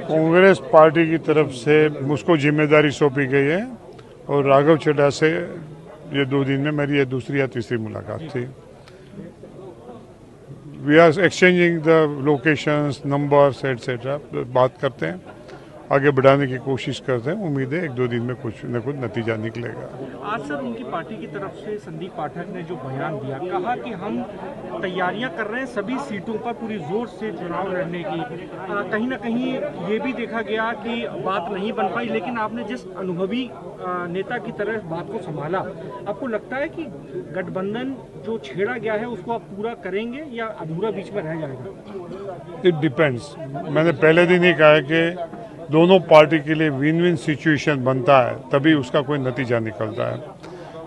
Congress party की तरफ से मुझको जिम्मेदारी सौंपी गई है और राघव चड्ढा से ये 2 दिन में मेरी ये दूसरी या तीसरी मुलाकात थी। We are exchanging the locations, numbers etcetera, बात करते हैं, आगे बढ़ाने की कोशिश करते हैं। उम्मीद है 1-2 दिन में कुछ न कुछ नतीजा निकलेगा। आज सर उनकी पार्टी की तरफ से संदीप पाठक ने जो बयान दिया, कहा कि हम तैयारियां कर रहे हैं सभी सीटों पर पूरी जोर से चुनाव लड़ने की। कहीं ना कहीं ये भी देखा गया कि बात नहीं बन पाई, लेकिन आपने जिस अनुभवी नेता की तरह बात को संभाला, आपको लगता है कि गठबंधन जो छेड़ा गया है उसको आप पूरा करेंगे या अधूरा बीच में रह जाएगा? It depends. मैंने पहले दिन ही कहा है कि दोनों पार्टी के लिए विन विन सिचुएशन बनता है तभी उसका कोई नतीजा निकलता है,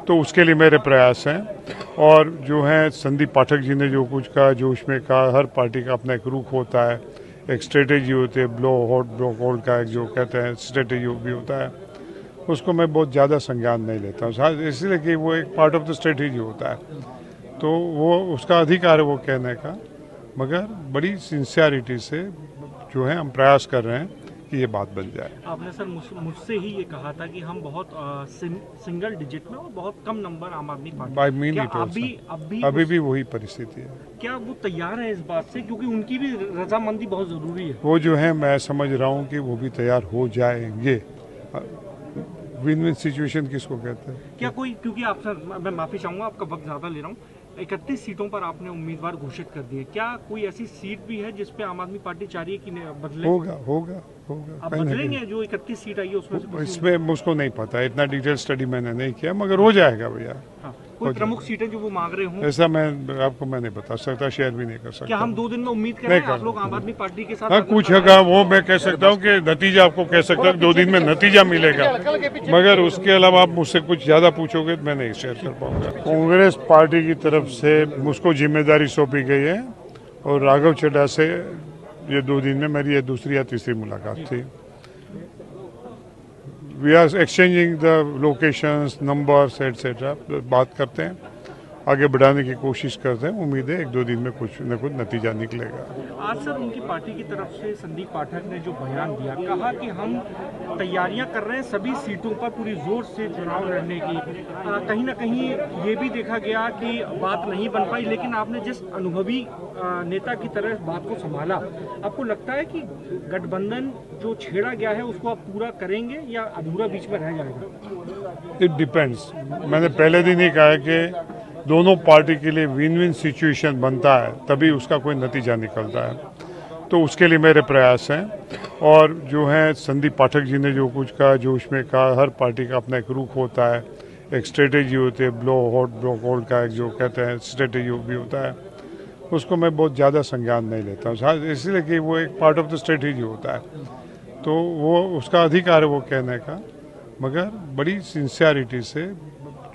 तो उसके लिए मेरे प्रयास हैं। और जो है संदीप पाठक जी ने जो कुछ कहा, जोश में कहा, हर पार्टी का अपना एक रुख होता है, एक स्ट्रेटेजी होती है, ब्लो हॉट ब्लो कोल्ड का एक जो कहते हैं स्ट्रेटेजी भी होता है, उसको मैं बहुत ज़्यादा संज्ञान नहीं लेता हूँ, इसलिए कि वो एक पार्ट ऑफ द स्ट्रेटेजी होता है, तो वो उसका अधिकार है वो कहने का। मगर बड़ी सिंसियरिटी से जो है हम प्रयास कर रहे हैं कि ये बात बन जाए। आपने सर मुझसे ही ये कहा था कि हम बहुत सिंगल डिजिट में और बहुत कम नंबर आम आदमी पार्टी, क्या अभी भी वही परिस्थिति है? क्या वो तैयार है इस बात से, क्योंकि उनकी भी रजामंदी बहुत जरूरी है? वो जो है मैं समझ रहा हूँ कि वो भी तैयार हो जाएंगे। विन विन सिचुएशन किसको कहते हैं? क्या कोई, क्योंकि आप सर मैं माफी चाहूंगा, आपका वक्त ज्यादा ले रहा हूँ, 31 सीटों पर आपने उम्मीदवार घोषित कर दिए, क्या कोई ऐसी सीट भी है जिसपे आम आदमी पार्टी चाह रही है कि बदले? होगा आप बदलेंगे? जो 31 सीट आई है उसमें से इसमें मुझको नहीं पता, इतना डिटेल स्टडी मैंने नहीं किया, मगर हो जाएगा भैया। हाँ, कोई प्रमुख सीटें जो वो मांग रहे हों? ऐसा मैं नहीं बता सकता, शेयर भी नहीं कर सकता। क्या हम 2 दिन में उम्मीद करें आप लोग आम आदमी पार्टी के साथ? हाँ, कुछ होगा वो मैं कह सकता हूँ कि नतीजा आपको कह सकता हूँ 2 दिन में नतीजा मिलेगा, मगर उसके अलावा आप मुझसे कुछ ज़्यादा पूछोगे तो मैं नहीं शेयर कर पाऊंगा। कांग्रेस पार्टी की तरफ से मुझको जिम्मेदारी सौंपी गई है और राघव चड्ढा से ये 2 दिन में मेरी ये दूसरी या तीसरी मुलाकात थी। We are exchanging the locations, numbers etcetera, बात करते हैं, आगे बढ़ाने की कोशिश करते हैं। उम्मीद है 1-2 दिन में कुछ न कुछ नतीजा निकलेगा। आज सर उनकी पार्टी की तरफ से संदीप पाठक ने जो बयान दिया, कहा कि हम तैयारियां कर रहे हैं सभी सीटों पर पूरी जोर से चुनाव लड़ने की। कहीं ना कहीं ये भी देखा गया कि बात नहीं बन पाई, लेकिन आपने जिस अनुभवी नेता की तरह बात को संभाला, आपको लगता है कि गठबंधन जो छेड़ा गया है उसको आप पूरा करेंगे या अधूरा बीच में रह जाएगा? It depends. मैंने पहले दिन ही कहा है कि दोनों पार्टी के लिए विन विन सिचुएशन बनता है तभी उसका कोई नतीजा निकलता है, तो उसके लिए मेरे प्रयास हैं। और जो है संदीप पाठक जी ने जो कुछ कहा, जोश में कहा, हर पार्टी का अपना एक रुख होता है, एक स्ट्रेटेजी होती है, ब्लो हॉट ब्लो कोल्ड का एक जो कहते हैं स्ट्रेटेजी भी होता है, उसको मैं बहुत ज़्यादा संज्ञान नहीं लेता हूँ, इसलिए कि वो एक पार्ट ऑफ द स्ट्रेटेजी होता है, तो वो उसका अधिकार है वो कहने का। मगर बड़ी सिंसियरिटी से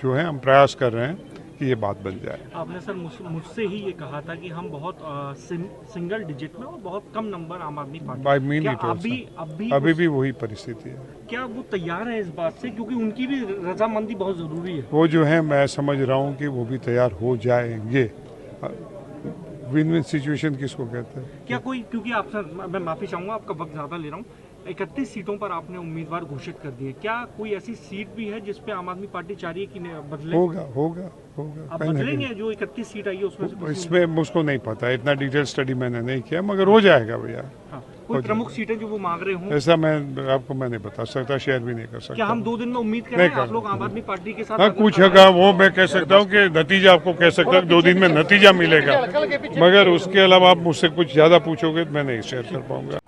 जो है हम प्रयास कर रहे हैं कि ये बात बन जाए। आपने सर मुझसे ही ये कहा था कि हम बहुत सिंगल डिजिट में और बहुत कम नंबर आम आदमी पार्टी, अभी भी वही परिस्थिति है? क्या वो तैयार है इस बात से, क्योंकि उनकी भी रजामंदी बहुत जरूरी है? वो जो है मैं समझ रहा हूँ कि वो भी तैयार हो जाएंगे। विन विन सिचुएशन किसको कहते हैं? क्या कोई, क्योंकि आप सर मैं माफी चाहूंगा, आपका वक्त ज्यादा ले रहा हूँ, 31 सीटों पर आपने उम्मीदवार घोषित कर दिए, क्या कोई ऐसी सीट भी है जिसपे आम आदमी पार्टी चाह रही है कि बदले? होगा आप बदलेंगे? जो 31 सीट आई है उसमें से इसमें मुझको नहीं पता, इतना डिटेल स्टडी मैंने नहीं किया, मगर हो जाएगा भैया। हाँ, कोई प्रमुख सीटें जो वो मांग रहे हों? ऐसा मैं नहीं बता सकता, शेयर भी नहीं कर सकता। क्या हम 2 दिन में उम्मीद करें आप लोग आम आदमी पार्टी के साथ? हाँ, कुछ होगा वो मैं कह सकता हूँ कि नतीजा आपको कह सकता हूँ 2 दिन में नतीजा मिलेगा, मगर उसके अलावा आप मुझसे कुछ ज़्यादा पूछोगे तो मैं नहीं शेयर कर पाऊंगा।